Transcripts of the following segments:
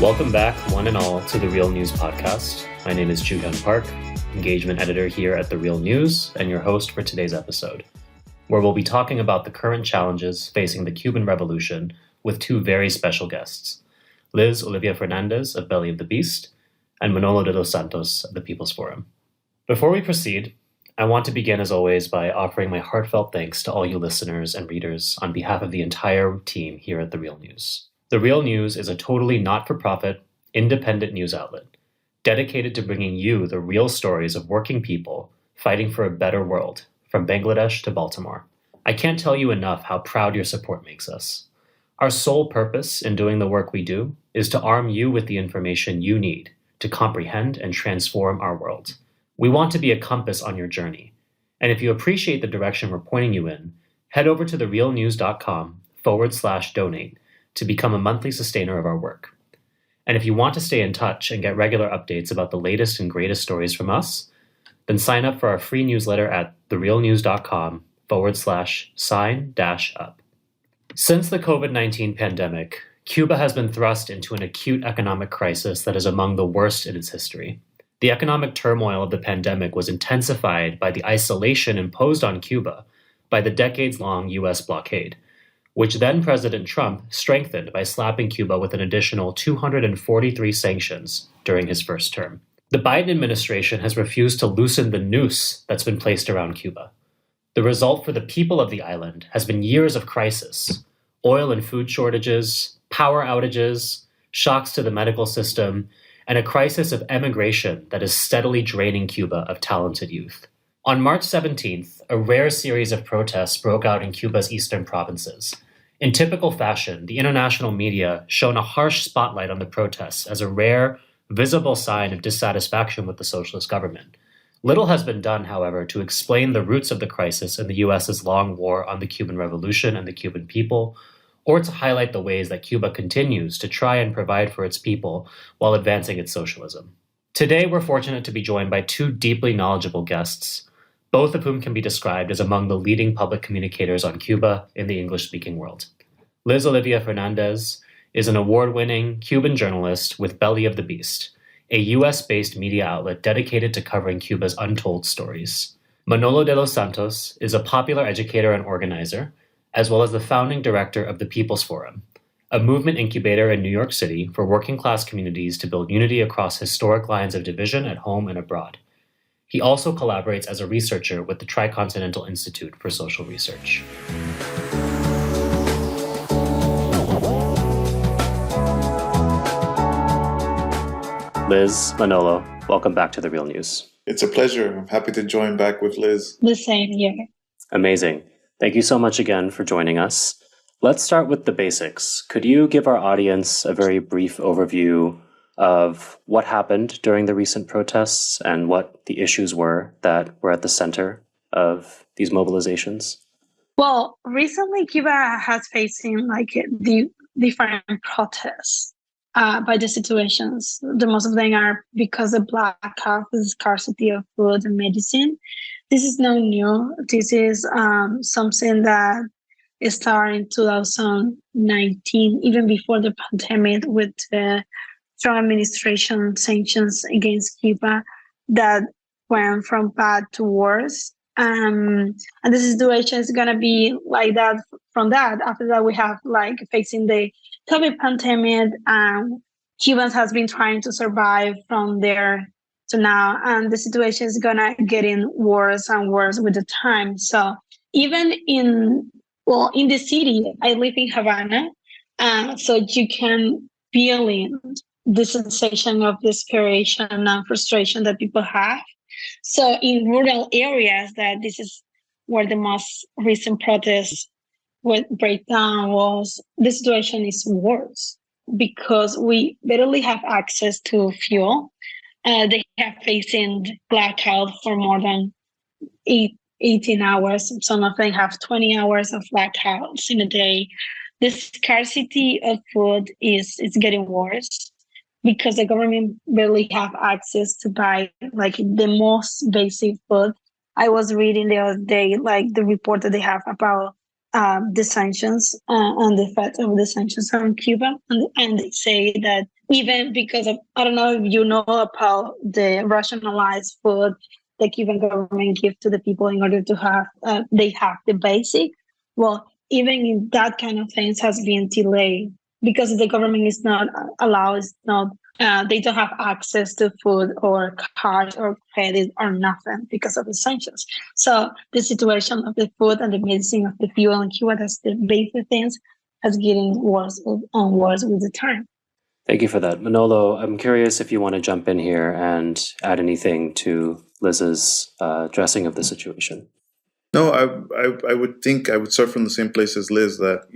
Welcome back, one and all, to the Real News Podcast. My name is Joo-Hyun Park, engagement editor here at The Real News, and your host for today's episode, where we'll be talking about the current challenges facing the Cuban Revolution with two very special guests, Liz Oliva Fernandez of Belly of the Beast and Manolo de los Santos of the People's Forum. Before we proceed, I want to begin, as always, by offering my heartfelt thanks to all you listeners and readers on behalf of the entire team here at The Real News. The Real News is a totally not-for-profit, independent news outlet dedicated to bringing you the real stories of working people fighting for a better world, from Bangladesh to Baltimore. I can't tell you enough how proud your support makes us. Our sole purpose in doing the work we do is to arm you with the information you need to comprehend and transform our world. We want to be a compass on your journey, and if you appreciate the direction we're pointing you in, head over to therealnews.com/donate to become a monthly sustainer of our work. And if you want to stay in touch and get regular updates about the latest and greatest stories from us, then sign up for our free newsletter at therealnews.com/sign-up. Since the COVID-19 pandemic, Cuba has been thrust into an acute economic crisis that is among the worst in its history. The economic turmoil of the pandemic was intensified by the isolation imposed on Cuba by the decades-long U.S. blockade, which then President Trump strengthened by slapping Cuba with an additional 243 sanctions during his first term. The Biden administration has refused to loosen the noose that's been placed around Cuba. The result for the people of the island has been years of crisis: oil and food shortages, power outages, shocks to the medical system, and a crisis of emigration that is steadily draining Cuba of talented youth. On March 17th, a rare series of protests broke out in Cuba's eastern provinces. In typical fashion, the international media shone a harsh spotlight on the protests as a rare, visible sign of dissatisfaction with the socialist government. Little has been done, however, to explain the roots of the crisis in the U.S.'s long war on the Cuban Revolution and the Cuban people, or to highlight the ways that Cuba continues to try and provide for its people while advancing its socialism. Today, we're fortunate to be joined by two deeply knowledgeable guests, both of whom can be described as among the leading public communicators on Cuba in the English-speaking world. Liz Oliva Fernandez is an award-winning Cuban journalist with Belly of the Beast, a U.S.-based media outlet dedicated to covering Cuba's untold stories. Manolo de los Santos is a popular educator and organizer, as well as the founding director of the People's Forum, a movement incubator in New York City for working-class communities to build unity across historic lines of division at home and abroad. He also collaborates as a researcher with the Tricontinental Institute for Social Research. Liz, Manolo, welcome back to The Real News. It's a pleasure. I'm happy to join back with Liz. The same here. Amazing. Thank you so much again for joining us. Let's start with the basics. Could you give our audience a very brief overview of what happened during the recent protests and what the issues were that were at the center of these mobilizations? Well, recently Cuba has facing the different protests by the situations. The most of them are because of blackout, the scarcity of food and medicine. This is not new. This is something that started in 2019, even before the pandemic, with the Trump administration sanctions against Cuba that went from bad to worse. And the situation is going to be like that from that. After that, we have facing the COVID pandemic. Cubans has been trying to survive from there to now. And the situation is going to getting worse and worse with the time. So even in the city, I live in Havana. So you can feel the sensation of desperation and frustration that people have. So in rural areas, that this is where the most recent protests would break down, was the situation is worse because we barely have access to fuel. They have facing blackout for more than 18 hours. Some of them have 20 hours of blackouts in a day. The scarcity of food is getting worse because the government barely have access to buy the most basic food. I was reading the other day the report that they have about the sanctions and the effect of the sanctions on Cuba, and they say that even because of, I don't know if you know about the rationalized food the Cuban government gives to the people in order to have, they have the basic. Well, even in that kind of things has been delayed because the government is not allowed, is not, they don't have access to food or cars or credit or nothing because of the sanctions. So the situation of the food and the medicine of the people in Cuba, that's the basic things, has getting worse and worse with the time. Thank you for that. Manolo, I'm curious if you want to jump in here and add anything to Liz's addressing of the situation. No, I would think I would start from the same place as Liz, that,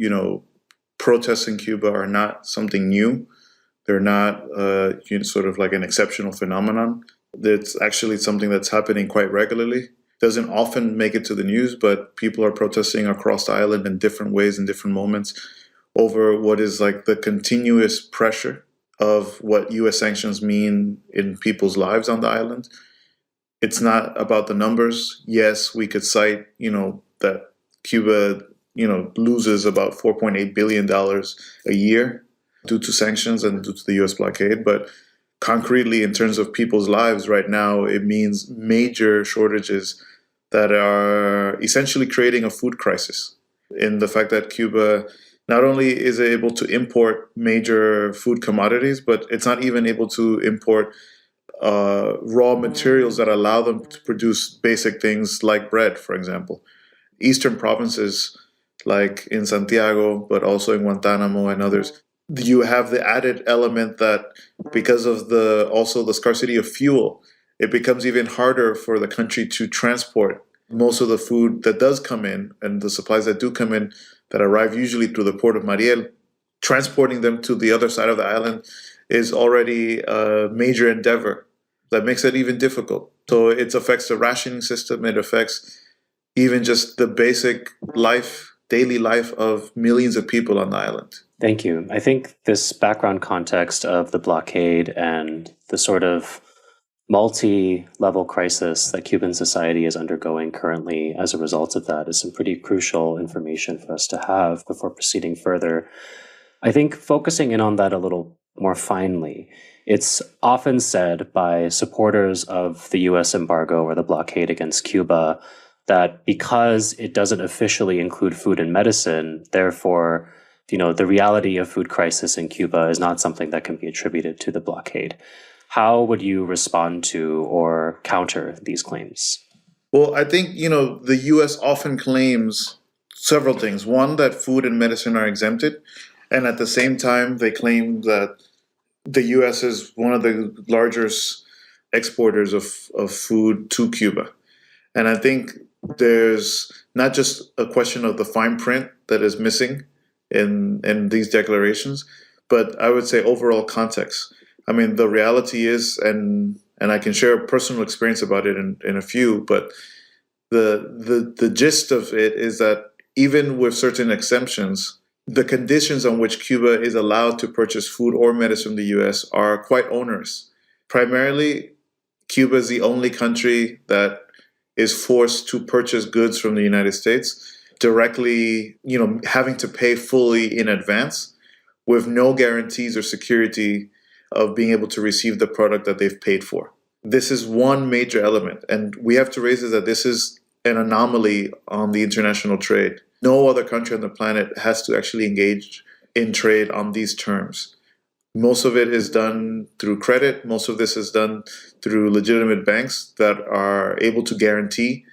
protests in Cuba are not something new. They're not sort of like an exceptional phenomenon. It's actually something that's happening quite regularly. Doesn't often make it to the news, but people are protesting across the island in different ways, in different moments, over what is like the continuous pressure of what U.S. sanctions mean in people's lives on the island. It's not about the numbers. Yes, we could cite, that Cuba, loses about $4.8 billion a year due to sanctions and due to the U.S. blockade. But concretely, in terms of people's lives right now, it means major shortages that are essentially creating a food crisis. In the fact that Cuba not only is able to import major food commodities, but it's not even able to import raw materials that allow them to produce basic things like bread, for example. Eastern provinces, like in Santiago, but also in Guantanamo and others, you have the added element that because of the scarcity of fuel, it becomes even harder for the country to transport most of the food that does come in and the supplies that do come in that arrive usually through the port of Mariel. Transporting them to the other side of the island is already a major endeavor that makes it even difficult. So it affects the rationing system. It affects even just the basic life, daily life of millions of people on the island. Thank you. I think this background context of the blockade and the sort of multi-level crisis that Cuban society is undergoing currently as a result of that is some pretty crucial information for us to have before proceeding further. I think focusing in on that a little more finely, it's often said by supporters of the US embargo or the blockade against Cuba that because it doesn't officially include food and medicine, therefore, the reality of food crisis in Cuba is not something that can be attributed to the blockade. How would you respond to or counter these claims? Well, I think, the U.S. often claims several things. One, that food and medicine are exempted. And at the same time, they claim that the U.S. is one of the largest exporters of food to Cuba. And I think there's not just a question of the fine print that is missing in these declarations, but I would say overall context. I mean, the reality is, and I can share a personal experience about it in a few, but the gist of it is that even with certain exemptions, the conditions on which Cuba is allowed to purchase food or medicine from the U.S. are quite onerous. Primarily, Cuba is the only country that is forced to purchase goods from the United States directly, having to pay fully in advance with no guarantees or security of being able to receive the product that they've paid for. This is one major element. And we have to raise is that this is an anomaly on the international trade. No other country on the planet has to actually engage in trade on these terms. Most of it is done through credit. Most of this is done through legitimate banks that are able to guarantee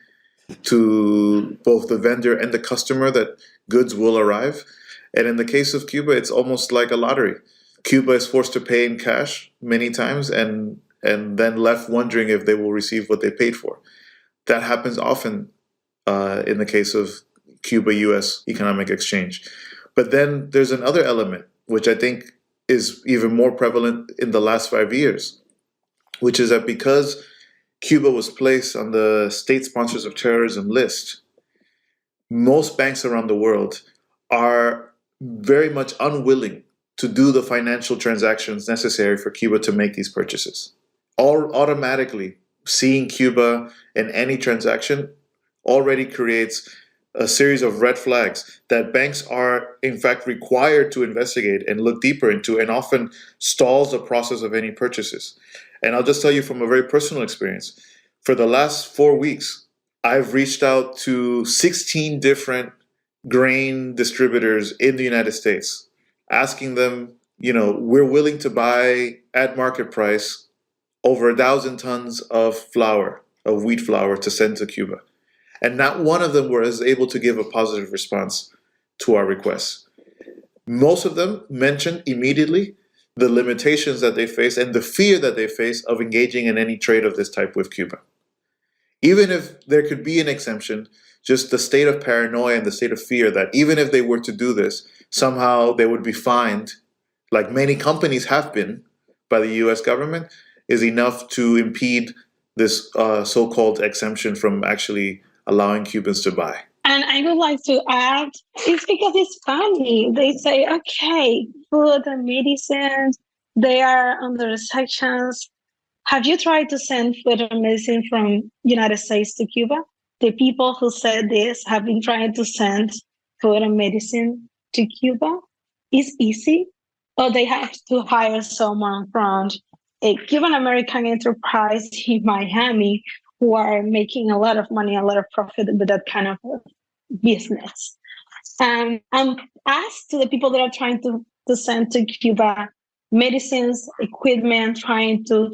to both the vendor and the customer that goods will arrive. And in the case of Cuba, it's almost like a lottery. Cuba is forced to pay in cash many times and then left wondering if they will receive what they paid for. That happens often in the case of Cuba-US economic exchange. But then there's another element, which I think is even more prevalent in the last 5 years, which is that because Cuba was placed on the state sponsors of terrorism list, most banks around the world are very much unwilling to do the financial transactions necessary for Cuba to make these purchases. Automatically, seeing Cuba in any transaction already creates a series of red flags that banks are in fact required to investigate and look deeper into, and often stalls the process of any purchases. And I'll just tell you from a very personal experience. For the last 4 weeks, I've reached out to 16 different grain distributors in the United States, asking them, we're willing to buy at market price over 1,000 tons of flour, of wheat flour, to send to Cuba. And not one of them was able to give a positive response to our requests. Most of them mentioned immediately the limitations that they face and the fear that they face of engaging in any trade of this type with Cuba. Even if there could be an exemption, just the state of paranoia and the state of fear that even if they were to do this, somehow they would be fined, like many companies have been by the US government, is enough to impede this so-called exemption from actually allowing Cubans to buy. And I would like to add, it's because it's funny. They say, okay, food and medicines, they are under sanctions. Have you tried to send food and medicine from United States to Cuba? The people who said this have been trying to send food and medicine to Cuba. It's easy. Or they have to hire someone from a Cuban American enterprise in Miami who are making a lot of money, a lot of profit with that kind of business. And as to the people that are trying to send to Cuba medicines, equipment, trying to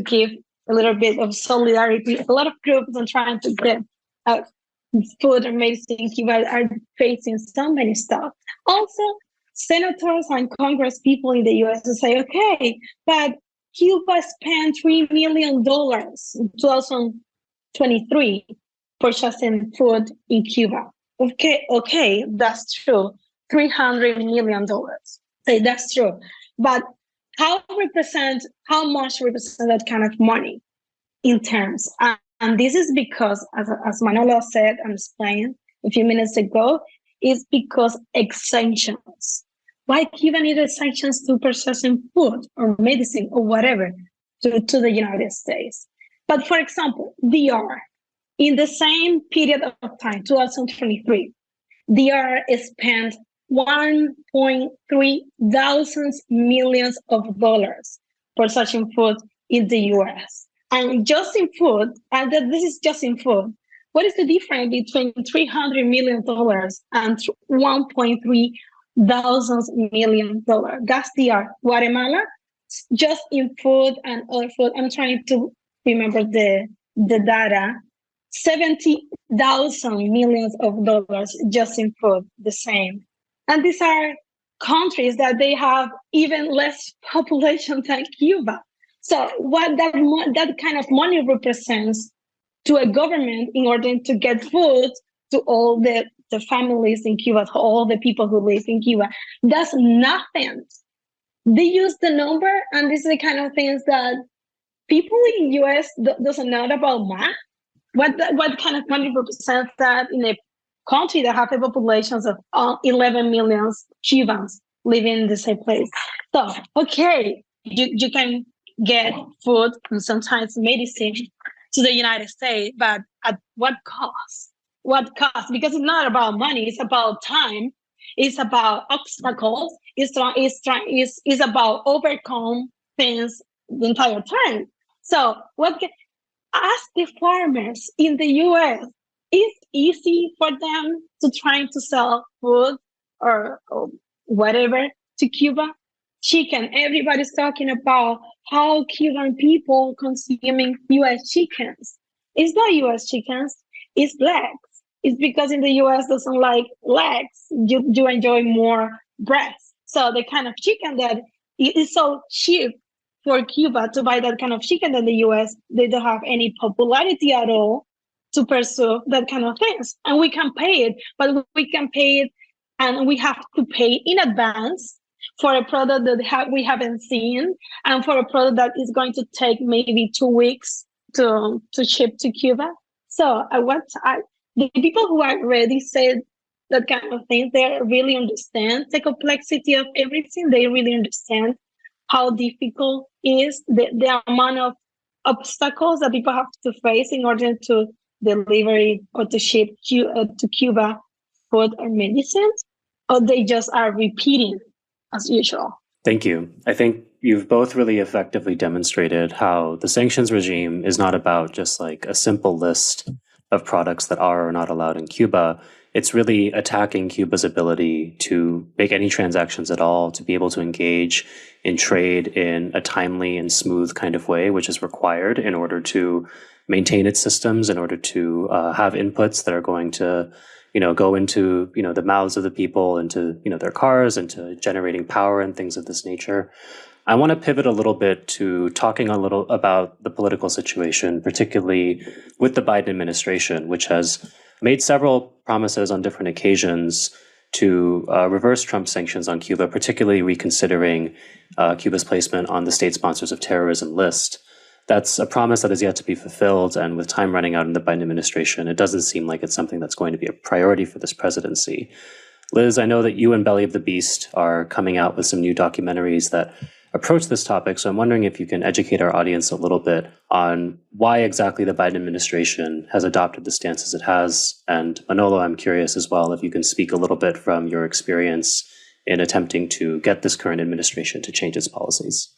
give a little bit of solidarity. A lot of groups are trying to get food and medicine in Cuba are facing so many stuff. Also, senators and Congress people in the U.S. will say, okay, but Cuba spent $3 million in 2023 purchasing food in Cuba. Okay, that's true. $300 million. Say that's true. But how much represent that kind of money in terms? And this is because, as Manolo said and explained a few minutes ago, is because sanctions. Why Cuba needed sanctions to purchasing food or medicine or whatever to the United States? But for example, DR, in the same period of time, 2023, DR spent $1.3 million purchasing food in the US. And just in food, and this is just in food, what is the difference between $300 million and $1.3 million? That's DR. Guatemala, just in food and other food, I'm trying to remember the data, $70 million just in food, the same. And these are countries that they have even less population than Cuba. So what that kind of money represents to a government in order to get food to all the families in Cuba, to all the people who live in Cuba, that's nothing. They use the number, and this is the kind of things that people in the US doesn't know about math. What kind of money represents that in a country that have a population of 11 million Cubans living in the same place? So, okay, you can get food and sometimes medicine to the United States, but at what cost? What cost? Because it's not about money, it's about time, it's about obstacles, it's about overcome things the entire time. So ask the farmers in the US, it's easy for them to try to sell food or whatever to Cuba. Chicken, everybody's talking about how Cuban people consuming US chickens. It's not US chickens, it's legs. It's because in the US doesn't like legs, you enjoy more breast. So the kind of chicken that is so cheap for Cuba to buy that kind of chicken in the US, they don't have any popularity at all to pursue that kind of things. And we can pay it, but we can pay it and we have to pay in advance for a product that we haven't seen and for a product that is going to take maybe 2 weeks to ship to Cuba. So the people who are ready said that kind of thing, they really understand the complexity of everything. They really understand how difficult is the amount of obstacles that people have to face in order to delivery or to ship to Cuba food or medicines, or they just are repeating as usual? Thank you. I think you've both really effectively demonstrated how the sanctions regime is not about just like a simple list of products that are or not allowed in Cuba. It's really attacking Cuba's ability to make any transactions at all, to be able to engage in trade in a timely and smooth kind of way, which is required in order to maintain its systems, in order to have inputs that are going to go into, the mouths of the people, into, their cars, into generating power and things of this nature. I want to pivot a little bit to talking a little about the political situation, particularly with the Biden administration, which has made several promises on different occasions to reverse Trump's sanctions on Cuba, particularly reconsidering Cuba's placement on the state sponsors of terrorism list. That's a promise that is yet to be fulfilled, and with time running out in the Biden administration, it doesn't seem like it's something that's going to be a priority for this presidency. Liz, I know that you and Belly of the Beast are coming out with some new documentaries that approach this topic, so I'm wondering if you can educate our audience a little bit on why exactly the Biden administration has adopted the stances it has. And Manolo, I'm curious as well if you can speak a little bit from your experience in attempting to get this current administration to change its policies.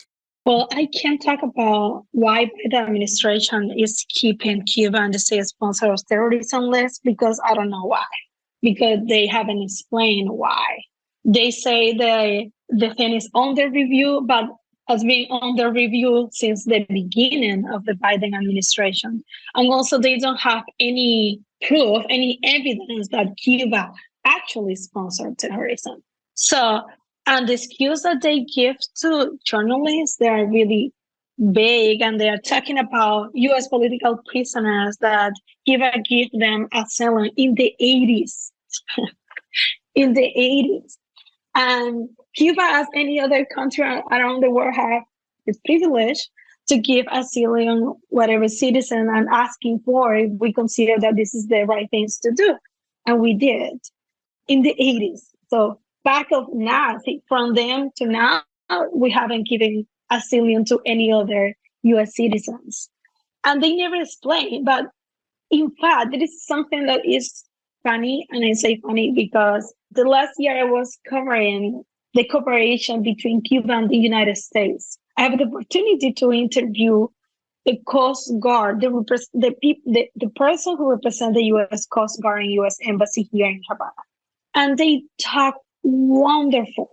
Well, I can't talk about why the administration is keeping Cuba on the state sponsor of terrorism list because I don't know why. Because they haven't explained why. They say the thing is under review, but has been under review since the beginning of the Biden administration. And also they don't have any proof, any evidence that Cuba actually sponsored terrorism. So, and the excuse that they give to journalists, they are really vague, and they are talking about U.S. political prisoners that Cuba give them asylum in the 80s. In the 80s. And Cuba, as any other country around the world, have this privilege to give asylum whatever citizen and asking for if we consider that this is the right things to do. And we did in the 80s. So back of now, from them to now, we haven't given asylum to any other US citizens. And they never explain, but in fact, it is something that is funny, and I say funny because the last year I was covering the cooperation between Cuba and the United States. I have the opportunity to interview the Coast Guard, the person who represents the U.S. Coast Guard and U.S. Embassy here in Havana. And they talk wonderful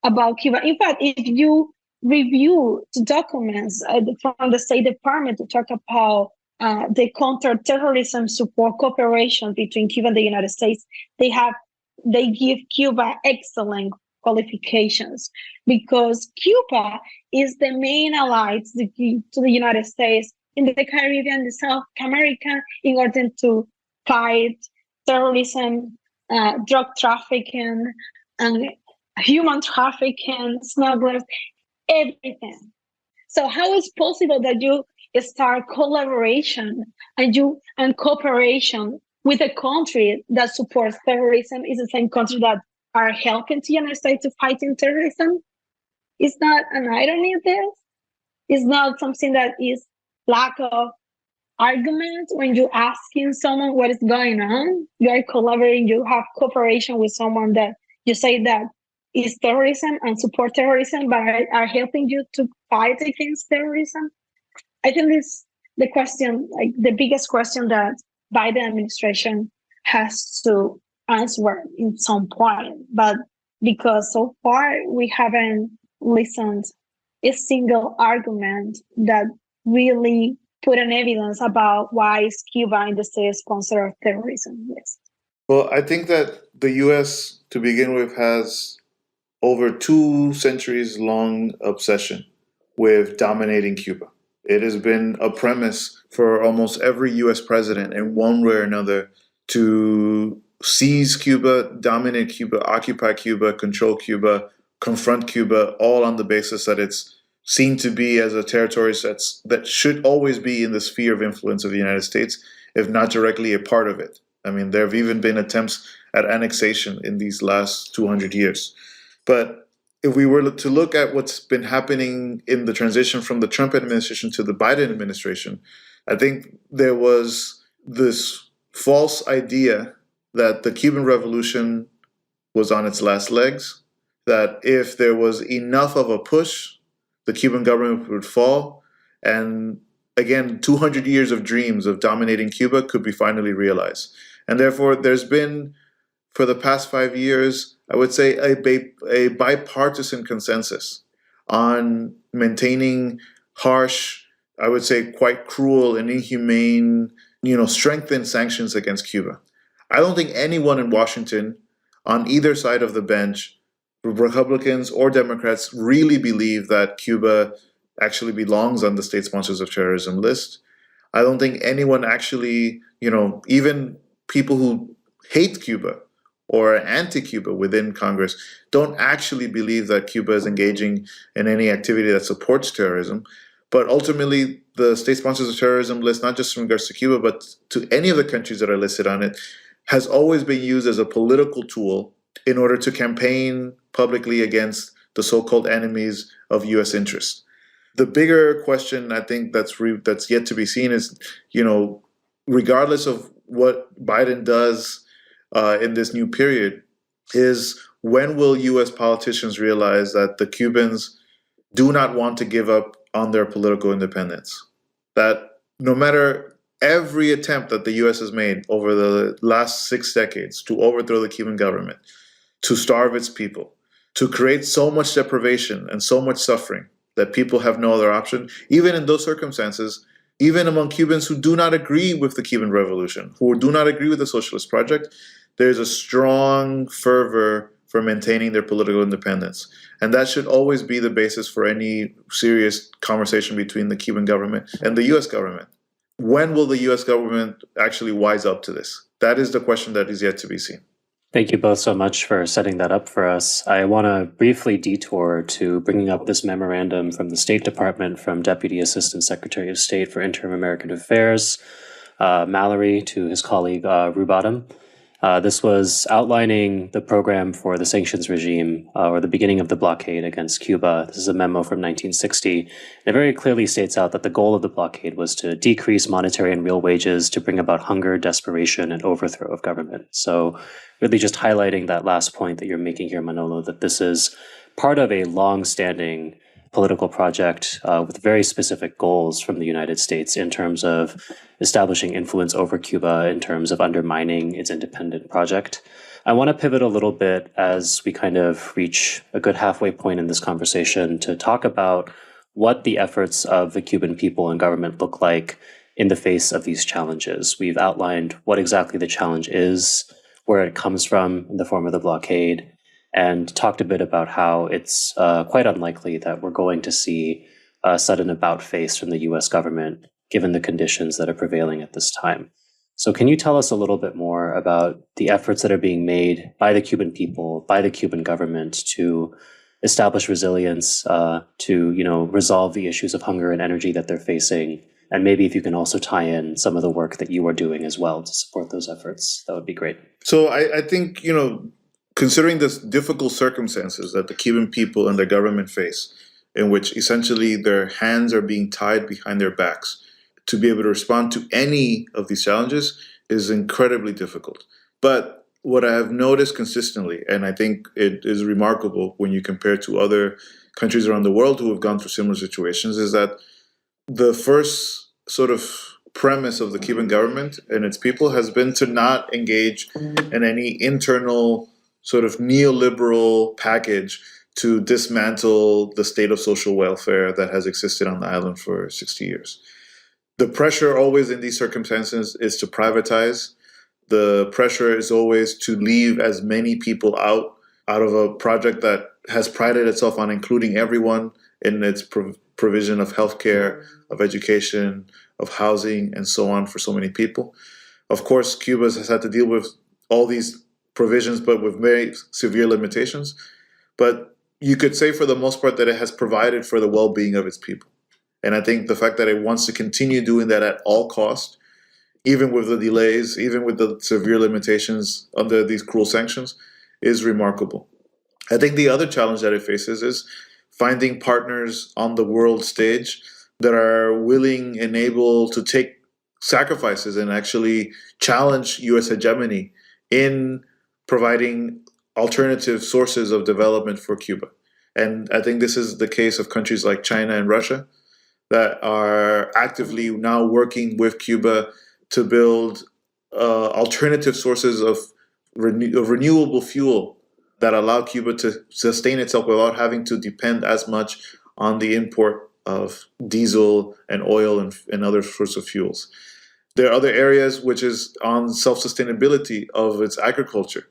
about Cuba. In fact, if you review the documents from the State Department to talk about the counterterrorism support cooperation between Cuba and the United States, they give Cuba excellent qualifications because Cuba is the main ally to the United States in the Caribbean, the South America, in order to fight terrorism, drug trafficking, and human trafficking, smugglers, everything. So how is it possible that you start collaboration and cooperation with a country that supports terrorism is the same country that are helping the United States to fight in terrorism? Is not an irony of this? It's not something that is lack of argument when you're asking someone what is going on. You are collaborating, you have cooperation with someone that you say that is terrorism and support terrorism, but are helping you to fight against terrorism. I think this the question, like the biggest question that Biden administration has to answer in some point, but because so far we haven't listened a single argument that really put an evidence about why is Cuba in the state sponsor of terrorism list. Well, I think that the U.S. to begin with has over 2 centuries long obsession with dominating Cuba. It has been a premise for almost every U.S. president in one way or another to seize Cuba, dominate Cuba, occupy Cuba, control Cuba, confront Cuba, all on the basis that it's seen to be as a territory that should always be in the sphere of influence of the United States, if not directly a part of it. I mean, there have even been attempts at annexation in these last 200 years. But if we were to look at what's been happening in the transition from the Trump administration to the Biden administration, I think there was this false idea that the Cuban Revolution was on its last legs, that if there was enough of a push, the Cuban government would fall, and again, 200 years of dreams of dominating Cuba could be finally realized. And therefore, there's been, for the past 5 years, I would say a bipartisan consensus on maintaining harsh, I would say quite cruel and inhumane, strengthened sanctions against Cuba. I don't think anyone in Washington, on either side of the bench, Republicans or Democrats, really believe that Cuba actually belongs on the state sponsors of terrorism list. I don't think anyone actually, even people who hate Cuba or are anti-Cuba within Congress, don't actually believe that Cuba is engaging in any activity that supports terrorism. But ultimately, the state sponsors of terrorism list, not just in regards to Cuba, but to any of the countries that are listed on it, has always been used as a political tool in order to campaign publicly against the so-called enemies of U.S. interests. The bigger question, I think, that's yet to be seen is, regardless of what Biden does in this new period, is when will U.S. politicians realize that the Cubans do not want to give up on their political independence? That no matter every attempt that the U.S. has made over the last 6 decades to overthrow the Cuban government, to starve its people, to create so much deprivation and so much suffering that people have no other option, even in those circumstances, even among Cubans who do not agree with the Cuban Revolution, who do not agree with the socialist project, there's a strong fervor for maintaining their political independence. And that should always be the basis for any serious conversation between the Cuban government and the U.S. government. When will the U.S. government actually wise up to this? That is the question that is yet to be seen. Thank you both so much for setting that up for us. I want to briefly detour to bringing up this memorandum from the State Department from Deputy Assistant Secretary of State for Inter-American Affairs, Mallory, to his colleague, Rubadam. This was outlining the program for the sanctions regime, or the beginning of the blockade against Cuba. This is a memo from 1960. And it very clearly states out that the goal of the blockade was to decrease monetary and real wages, to bring about hunger, desperation, and overthrow of government. So really just highlighting that last point that you're making here, Manolo, that this is part of a long-standing political project with very specific goals from the United States in terms of establishing influence over Cuba, in terms of undermining its independent project. I want to pivot a little bit as we kind of reach a good halfway point in this conversation to talk about what the efforts of the Cuban people and government look like in the face of these challenges. We've outlined what exactly the challenge is, where it comes from in the form of the blockade, and talked a bit about how it's quite unlikely that we're going to see a sudden about-face from the U.S. government, given the conditions that are prevailing at this time. So can you tell us a little bit more about the efforts that are being made by the Cuban people, by the Cuban government, to establish resilience, to resolve the issues of hunger and energy that they're facing? And maybe if you can also tie in some of the work that you are doing as well to support those efforts, that would be great. So I think, considering the difficult circumstances that the Cuban people and their government face, in which essentially their hands are being tied behind their backs, to be able to respond to any of these challenges is incredibly difficult. But what I have noticed consistently, and I think it is remarkable when you compare to other countries around the world who have gone through similar situations, is that the first sort of premise of the Cuban government and its people has been to not engage in any internal sort of neoliberal package to dismantle the state of social welfare that has existed on the island for 60 years. The pressure always in these circumstances is to privatize. The pressure is always to leave as many people out of a project that has prided itself on including everyone in its provision of healthcare, of education, of housing, and so on for so many people. Of course, Cuba has had to deal with all these provisions, but with very severe limitations. But you could say for the most part that it has provided for the well-being of its people. And I think the fact that it wants to continue doing that at all cost, even with the delays, even with the severe limitations under these cruel sanctions, is remarkable. I think the other challenge that it faces is finding partners on the world stage that are willing and able to take sacrifices and actually challenge U.S. hegemony in providing alternative sources of development for Cuba. And I think this is the case of countries like China and Russia that are actively now working with Cuba to build alternative sources of renewable fuel that allow Cuba to sustain itself without having to depend as much on the import of diesel and oil and other sorts of fuels. There are other areas which is on self-sustainability of its agriculture.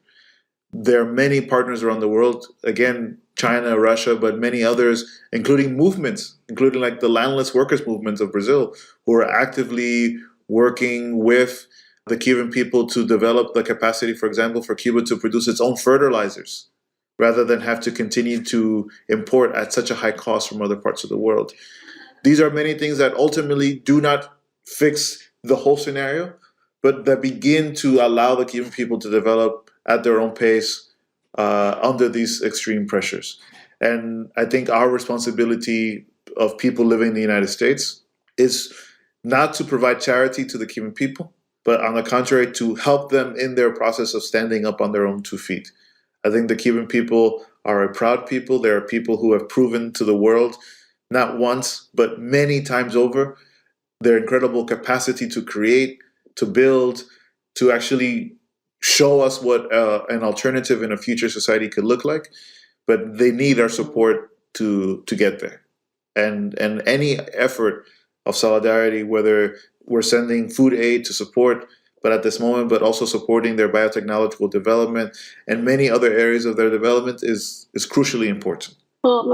There are many partners around the world, again, China, Russia, but many others, including movements, including like the landless workers movements of Brazil, who are actively working with the Cuban people to develop the capacity, for example, for Cuba to produce its own fertilizers, rather than have to continue to import at such a high cost from other parts of the world. These are many things that ultimately do not fix the whole scenario, but that begin to allow the Cuban people to develop at their own pace under these extreme pressures. And I think our responsibility of people living in the United States is not to provide charity to the Cuban people, but on the contrary, to help them in their process of standing up on their own 2 feet. I think the Cuban people are a proud people. They are people who have proven to the world, not once, but many times over, their incredible capacity to create, to build, to actually show us what an alternative in a future society could look like. But they need our support to get there. And any effort of solidarity, whether we're sending food aid to support, but at this moment, but also supporting their biotechnological development and many other areas of their development is crucially important. Well,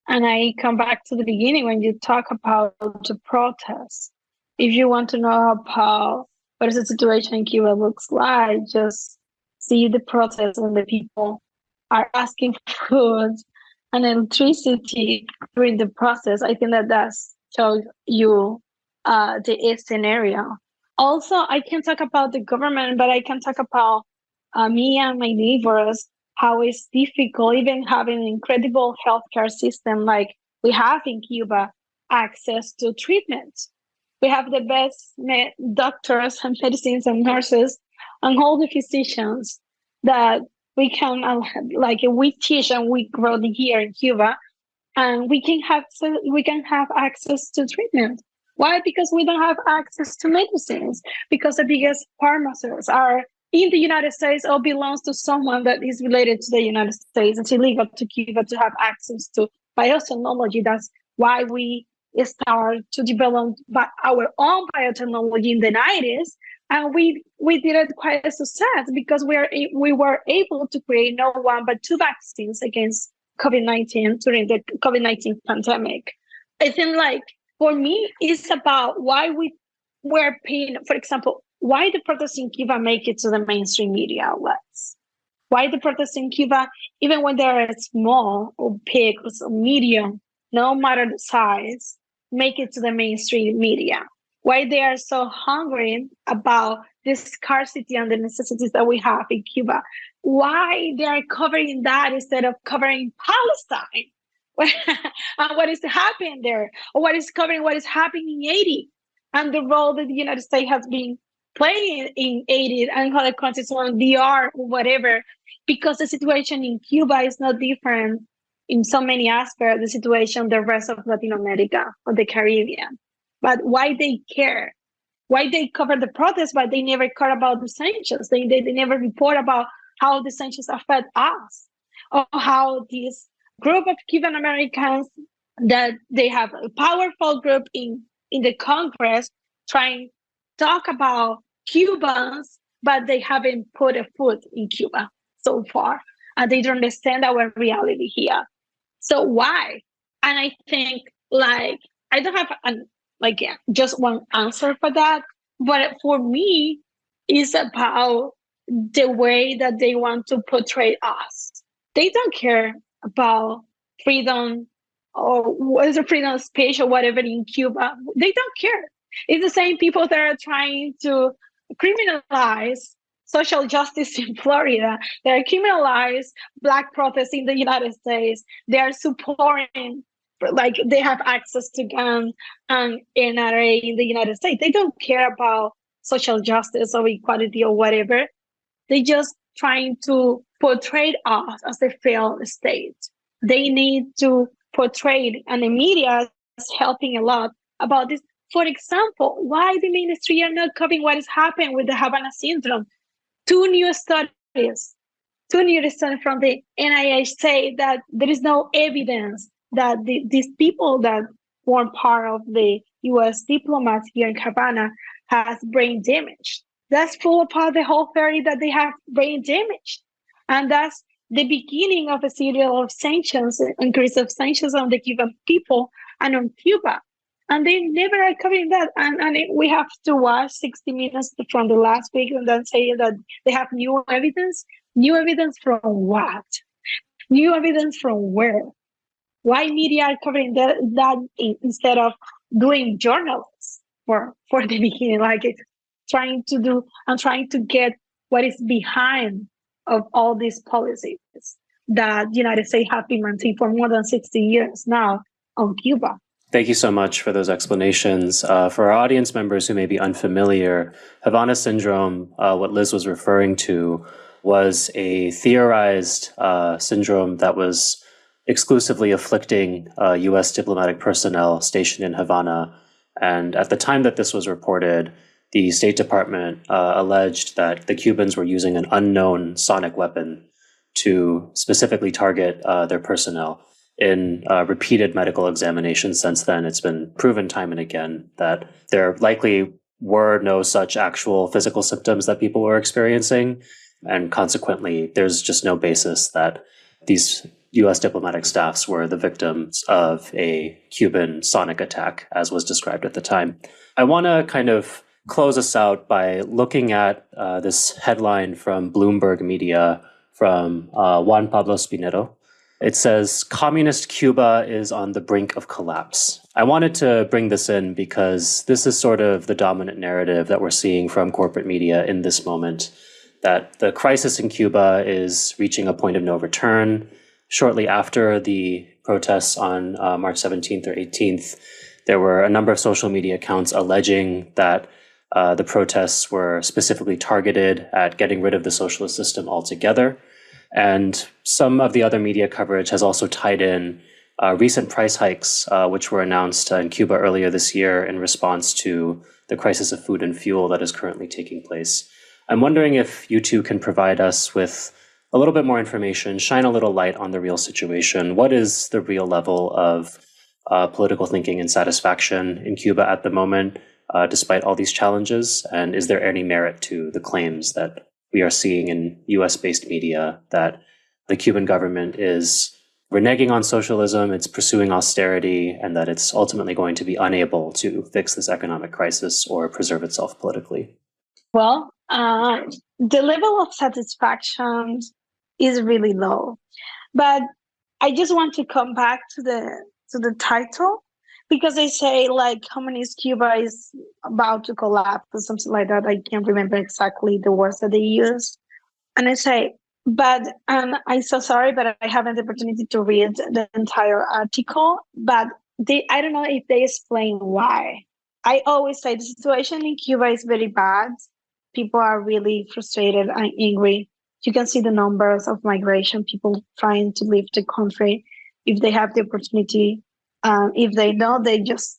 and I come back to the beginning when you talk about the protests. If you want to know about what is the situation in Cuba looks like, just see the protests when the people are asking for food and electricity during the process. I think that does show you the scenario. Also, I can talk about the government, but I can talk about me and my neighbors, how it's difficult, even having an incredible healthcare system like we have in Cuba, access to treatment. We have the best doctors and medicines and nurses and all the physicians that we can, we teach and we grow here in Cuba, and we can have access to treatment. Why? Because we don't have access to medicines, because the biggest pharmacies are in the United States or belongs to someone that is related to the United States. It's illegal to Cuba to have access to biotechnology. That's why we start to develop our own biotechnology in the 90s. And we did it quite a success because we were able to create no one but 2 vaccines against COVID-19 during the COVID-19 pandemic. I think for me, it's about why we're paying, for example, why the protests in Cuba make it to the mainstream media outlets. Why the protests in Cuba, even when they're small or big or medium, no matter the size, make it to the mainstream media. Why they are so hungry about the scarcity and the necessities that we have in Cuba. Why they are covering that instead of covering Palestine. And what is happening there, or what is covering what is happening in Haiti, and the role that the United States has been playing in Haiti and other countries, or DR or whatever, because the situation in Cuba is not different in so many aspects the situation the rest of Latin America or the Caribbean. But why they care? Why they cover the protests, but they never care about the sanctions? They never report about how the sanctions affect us, or how this group of Cuban Americans, that they have a powerful group in the Congress trying to talk about Cubans, but they haven't put a foot in Cuba so far, and they don't understand our reality here. So why? And I think I don't have just one answer for that, but for me, it's about the way that they want to portray us. They don't care about freedom or what is a freedom of speech or whatever in Cuba. They don't care. It's the same people that are trying to criminalize social justice in Florida. They criminalize Black protests in the United States. They are supporting like they have access to guns and NRA in the United States. They don't care about social justice or equality or whatever. They just trying to portray us as a failed state. They need to portray, and the media is helping a lot about this. For example, why the ministry are not covering what is happening with the Havana syndrome? Two new studies from the NIH say that there is no evidence that these people that form part of the U.S. diplomats here in Havana has brain damage. That's full apart the whole theory that they have brain damage. And that's the beginning of a series of sanctions, increase of sanctions on the Cuban people and on Cuba. And they never are covering that. And we have to watch 60 Minutes from the last week and then say that they have new evidence. New evidence from what? New evidence from where? Why media are covering that instead of doing journalists for the beginning, like it's trying to do and trying to get what is behind of all these policies that the United States have been maintaining for more than 60 years now on Cuba. Thank you so much for those explanations. For our audience members who may be unfamiliar, Havana syndrome, what Liz was referring to, was a theorized syndrome that was exclusively afflicting U.S. diplomatic personnel stationed in Havana. And at the time that this was reported, the State Department alleged that the Cubans were using an unknown sonic weapon to specifically target their personnel. In repeated medical examinations since then, it's been proven time and again that there likely were no such actual physical symptoms that people were experiencing. And consequently, there's just no basis that these U.S. diplomatic staffs were the victims of a Cuban sonic attack, as was described at the time. I want to kind of close us out by looking at this headline from Bloomberg Media from Juan Pablo Spinero. It says, "Communist Cuba is on the brink of collapse." I wanted to bring this in because this is sort of the dominant narrative that we're seeing from corporate media in this moment, that the crisis in Cuba is reaching a point of no return. Shortly after the protests on March 17th or 18th, there were a number of social media accounts alleging that the protests were specifically targeted at getting rid of the socialist system altogether. And some of the other media coverage has also tied in recent price hikes, which were announced in Cuba earlier this year in response to the crisis of food and fuel that is currently taking place. I'm wondering if you two can provide us with a little bit more information, shine a little light on the real situation. What is the real level of political thinking and satisfaction in Cuba at the moment, despite all these challenges? And is there any merit to the claims that we are seeing in US-based media that the Cuban government is reneging on socialism, it's pursuing austerity, and that it's ultimately going to be unable to fix this economic crisis or preserve itself politically? Well, the level of satisfaction is really low. But I just want to come back to the title, because they say like communist Cuba is about to collapse or something like that. I can't remember exactly the words that they use. And I say, but I'm so sorry, but I haven't the opportunity to read the entire article. But I don't know if they explain why. I always say the situation in Cuba is very bad. People are really frustrated and angry. You can see the numbers of migration, people trying to leave the country if they have the opportunity. If they don't, they just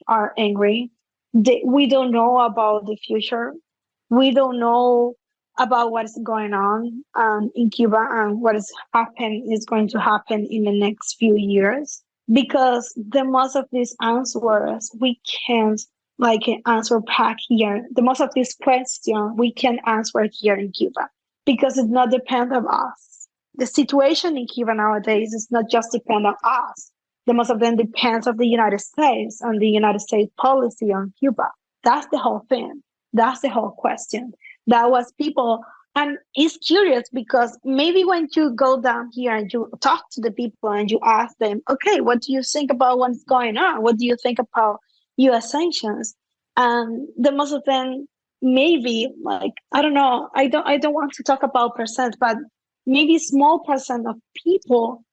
are angry. We don't know about the future. We don't know about what is going on in Cuba and what is going to happen in the next few years. Because the most of these answers we can't answer back here. The most of these questions we can answer here in Cuba because it not depend on us. The situation in Cuba nowadays is not just depend on us. The most of them depends on the United States and the United States policy on Cuba. That's the whole thing. That's the whole question. That was people, and it's curious because maybe when you go down here and you talk to the people and you ask them, okay, what do you think about what's going on? What do you think about U.S. sanctions? And the most of them, maybe I don't know. I don't want to talk about percent, but maybe small percent of people,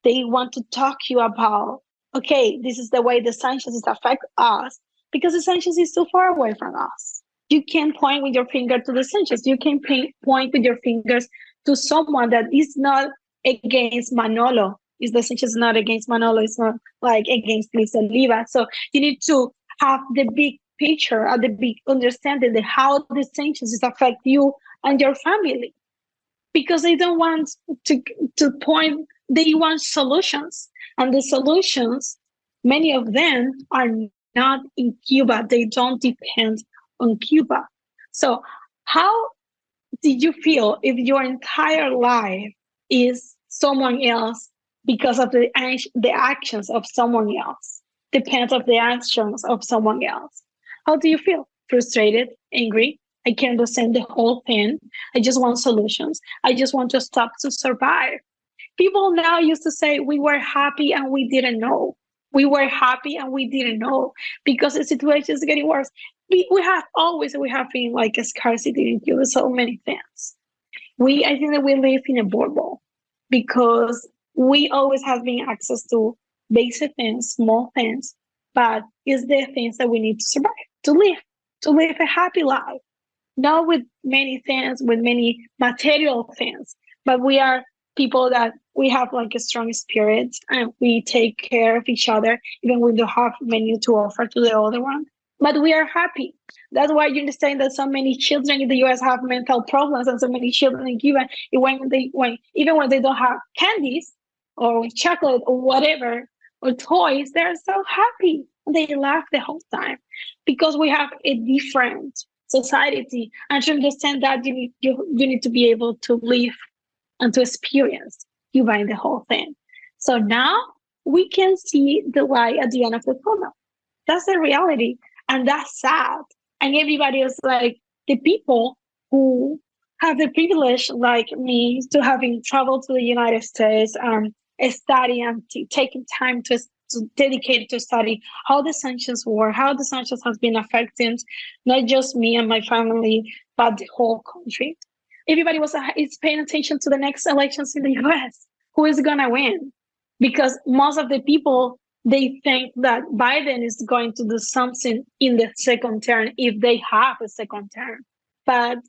they want to talk to you about okay, this is the way the sanctions affect us, because the sanctions is too far away from us. You can point with your finger to the sanctions. You can point with your fingers to someone that is not against Manolo. Is the sanctions not against Manolo? It's not like against Liz Oliva. So you need to have the big picture, the big understanding of how the sanctions affect you and your family, because they don't want to point. They want solutions, and the solutions, many of them are not in Cuba. They don't depend on Cuba. So how did you feel if your entire life is someone else because of the actions of someone else, depends of the actions of someone else? How do you feel? Frustrated, angry? I can't understand the whole thing. I just want solutions. I just want to stop to survive. People now used to say we were happy and we didn't know. We were happy and we didn't know because the situation is getting worse. We have been like a scarcity in Cuba, so many things. I think that we live in a bubble because we always have been access to basic things, small things, but it's the things that we need to survive, to live a happy life, not with many things, with many material things, but we are people that we have like a strong spirit and we take care of each other, even when we don't have many to offer to the other one. But we are happy. That's why you understand that so many children in the US have mental problems, and so many children in Cuba, even when they don't have candies or chocolate or whatever or toys, they're so happy. They laugh the whole time because we have a different society. And to understand that, you need to be able to live and to experience Cuba in the whole thing. So now we can see the light at the end of the tunnel. That's the reality. And that's sad. And everybody is like, the people who have the privilege, like me, to having traveled to the United States and study and taking time to dedicate to study how the sanctions work, how the sanctions has been affecting not just me and my family, but the whole country. Everybody is paying attention to the next elections in the US. Who is gonna win? Because most of the people, they think that Biden is going to do something in the second term if they have a second term. But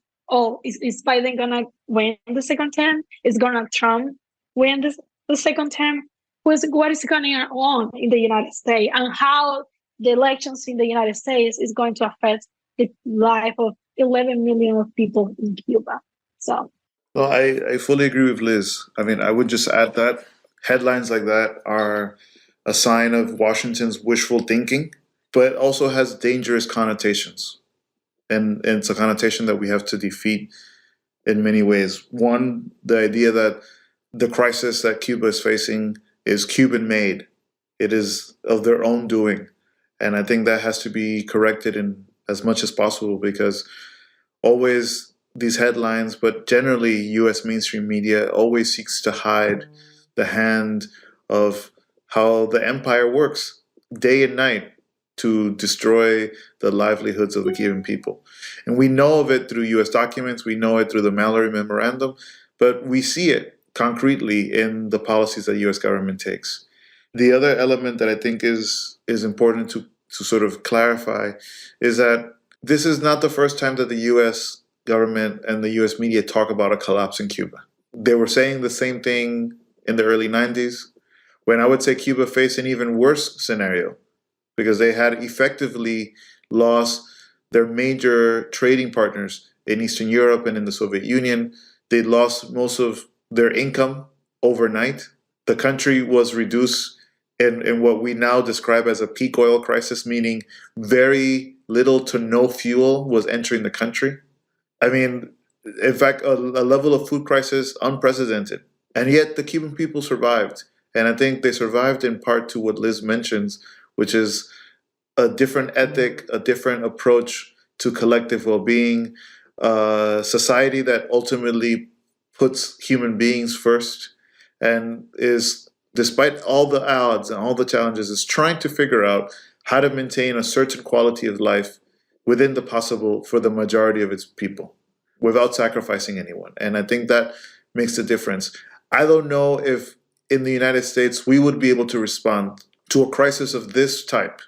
is Biden gonna win the second term? Is gonna Trump win the second term? What is going on in the United States, and how the elections in the United States is going to affect the life of 11 million of people in Cuba. So, Well, I fully agree with Liz. I mean, I would just add that headlines like that are a sign of Washington's wishful thinking, but it also has dangerous connotations. And it's a connotation that we have to defeat in many ways. One, the idea that the crisis that Cuba is facing is Cuban made. It is of their own doing. And I think that has to be corrected in as much as possible, because always these headlines, but generally US mainstream media always seeks to hide the hand of how the empire works day and night to destroy the livelihoods of the Cuban people. And we know of it through US documents, we know it through the Mallory Memorandum, but we see it concretely in the policies that US government takes. The other element that I think is important to sort of clarify is that this is not the first time that the US government and the US media talk about a collapse in Cuba. They were saying the same thing in the early 90s, when I would say Cuba faced an even worse scenario, because they had effectively lost their major trading partners in Eastern Europe and in the Soviet Union. They lost most of their income overnight. The country was reduced in what we now describe as a peak oil crisis, meaning very little to no fuel was entering the country. I mean, in fact, a level of food crisis unprecedented. And yet the Cuban people survived. And I think they survived in part to what Liz mentions, which is a different ethic, a different approach to collective well-being, a society that ultimately puts human beings first and is, despite all the odds and all the challenges, is trying to figure out how to maintain a certain quality of life within the possible for the majority of its people without sacrificing anyone. And I think that makes a difference. I don't know if in the United States we would be able to respond to a crisis of this type,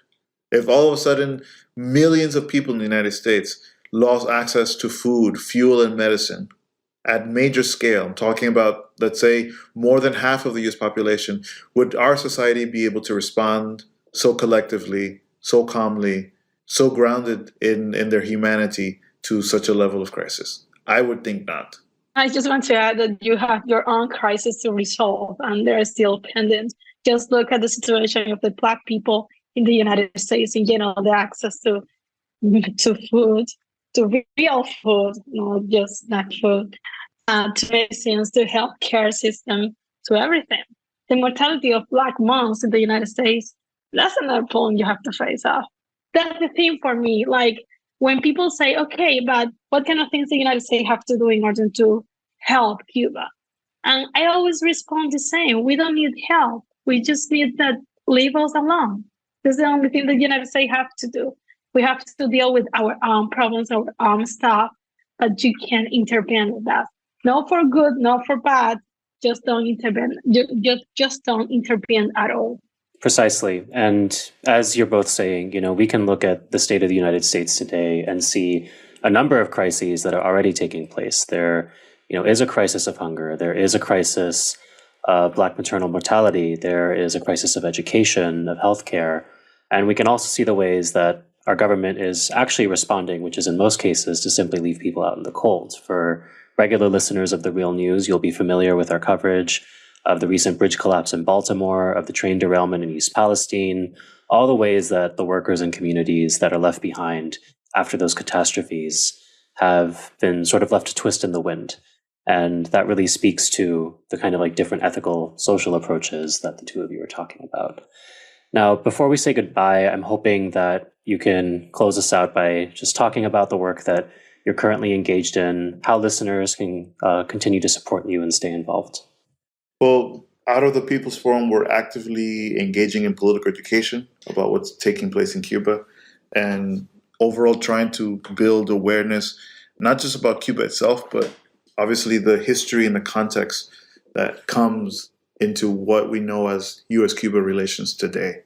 if all of a sudden millions of people in the United States lost access to food, fuel, and medicine at major scale, I'm talking about, let's say, more than half of the US population, would our society be able to respond so collectively, so calmly, so grounded in their humanity to such a level of crisis? I would think not. I just want to add that you have your own crisis to resolve, and they're still pending. Just look at the situation of the Black people in the United States in general, the access to food, to real food, not just snack food, to medicines, to healthcare system, to everything. The mortality of Black moms in the United States, that's another problem you have to face off. That's the thing for me. Like, when people say, okay, but what kind of things the United States have to do in order to help Cuba? And I always respond the same. We don't need help. We just need that leave us alone. That's the only thing the United States have to do. We have to deal with our own problems, our own stuff, but you can't intervene with that. Not for good, not for bad. Just don't intervene. Just don't intervene at all. Precisely. And as you're both saying, we can look at the state of the United States today and see a number of crises that are already taking place. There, is a crisis of hunger. There is a crisis of Black maternal mortality. There is a crisis of education, of healthcare. And we can also see the ways that our government is actually responding, which is in most cases to simply leave people out in the cold. For regular listeners of The Real News, you'll be familiar with our coverage of the recent bridge collapse in Baltimore, of the train derailment in East Palestine, all the ways that the workers and communities that are left behind after those catastrophes have been sort of left to twist in the wind. And that really speaks to the kind of different ethical, social approaches that the two of you are talking about. Now, before we say goodbye, I'm hoping that you can close us out by just talking about the work that you're currently engaged in, how listeners can continue to support you and stay involved. Well, out of the People's Forum, we're actively engaging in political education about what's taking place in Cuba and overall trying to build awareness, not just about Cuba itself, but obviously the history and the context that comes into what we know as U.S.-Cuba relations today.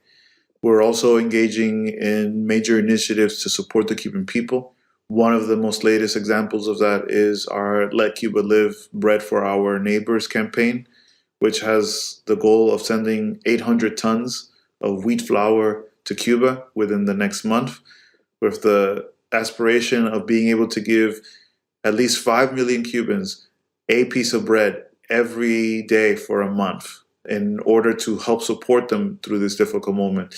We're also engaging in major initiatives to support the Cuban people. One of the most latest examples of that is our Let Cuba Live, Bread for Our Neighbors campaign, which has the goal of sending 800 tons of wheat flour to Cuba within the next month, with the aspiration of being able to give at least 5 million Cubans a piece of bread every day for a month in order to help support them through this difficult moment.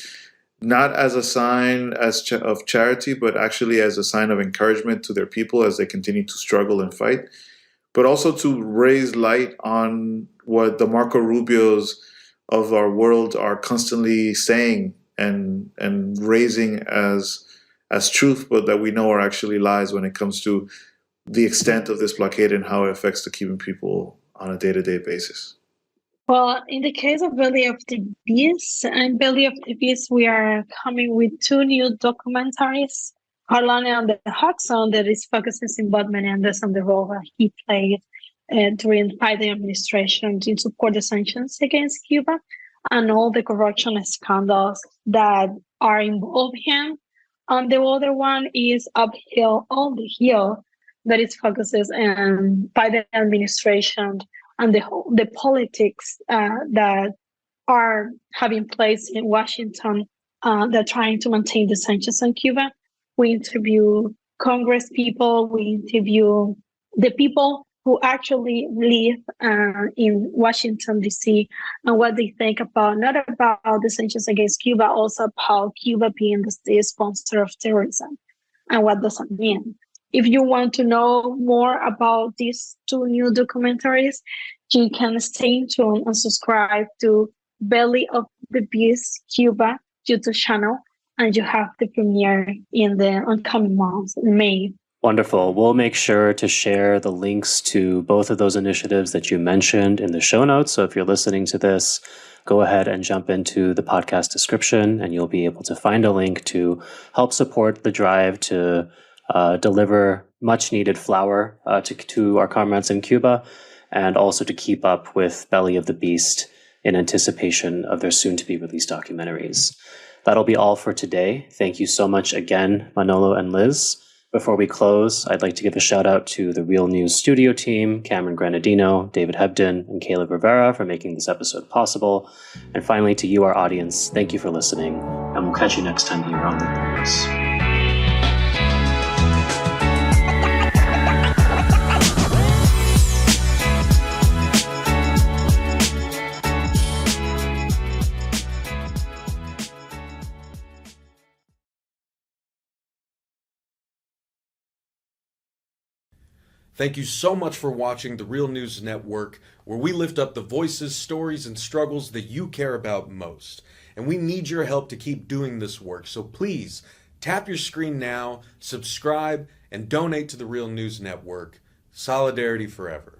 Not as a sign of charity, but actually as a sign of encouragement to their people as they continue to struggle and fight, but also to raise light on what the Marco Rubios of our world are constantly saying and raising as truth, but that we know are actually lies when it comes to the extent of this blockade and how it affects the Cuban people on a day-to-day basis. Well, in the case of Belly of the Beast and Belly of the Beast, we are coming with 2 new documentaries. Harlane on the Hudson, that is focusing in Bob Menendez on the role that he played during the Biden administration to support the sanctions against Cuba and all the corruption scandals that are involved him. And the other one is Uphill on the Hill, that is focuses on Biden administration and the politics that are having place in Washington. They're trying to maintain the sanctions on Cuba. We interview Congress people. We interview the people who actually live in Washington, D.C., and what they think about, not about the sanctions against Cuba, also about Cuba being the sponsor of terrorism and what does that mean. If you want to know more about these 2 new documentaries, you can stay tuned and subscribe to Belly of the Beast Cuba YouTube channel, and you have the premiere in the oncoming months in May. Wonderful. We'll make sure to share the links to both of those initiatives that you mentioned in the show notes. So if you're listening to this, go ahead and jump into the podcast description, and you'll be able to find a link to help support the drive to deliver much needed flour to our comrades in Cuba, and also to keep up with Belly of the Beast in anticipation of their soon-to-be-released documentaries. That'll be all for today. Thank you so much again, Manolo and Liz. Before we close, I'd like to give a shout out to the Real News studio team, Cameron Granadino, David Hebden, and Caleb Rivera for making this episode possible. And finally, to you, our audience, thank you for listening, and we'll catch you next time here on The Purpose. Thank you so much for watching the Real News Network, where we lift up the voices, stories, and struggles that you care about most. And we need your help to keep doing this work, so please tap your screen now, subscribe, and donate to the Real News Network. Solidarity forever.